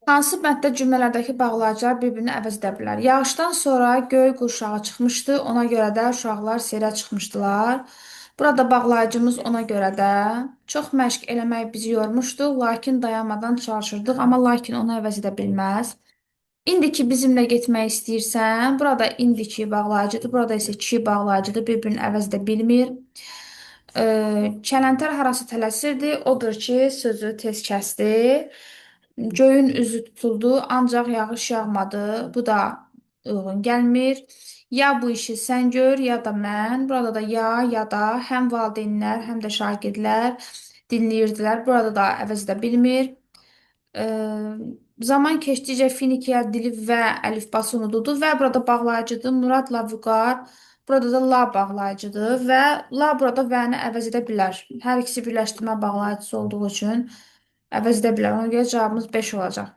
Hansı bənddə cümlələrdəki bağlayıcılar bir-birini əvəz edə bilər? Yağışdan sonra göy qurşağı çıxmışdı, ona görə də uşaqlar seyrə çıxmışdılar. Burada bağlayıcımız ona görə də çox məşq eləmək bizi yormuşdu, lakin dayanmadan çalışırdıq, amma lakin onu əvəz edə bilməz. İndiki bizimlə getmək istəyirsən, burada indiki bağlayıcıdır, burada isə ki bağlayıcıdır, bir-birini əvəz edə bilmir. Kələntər harası tələsirdi, odur ki, sözü tez kəsdi. Göyün üzü tutuldu, ancaq yağış yağmadı. Bu da uyğun gəlmir. Ya bu işi sən gör, ya da mən. Burada da ya da həm valideynlər, həm də şagirdlər dinləyirdilər. Burada da əvəz edə bilmir. Ee, Zaman keçdikcə Finikiya dili və əlifbası unuduldu və burada bağlayıcıdır. Muradla Vüqar. Burada da la bağlayıcıdır və la burada və-ni əvəz edə bilər. Hər ikisi birləşdirmə bağlayıcısı olduğu üçün əvəz edə bilər. Ona görə cavabımız 5 olacaq.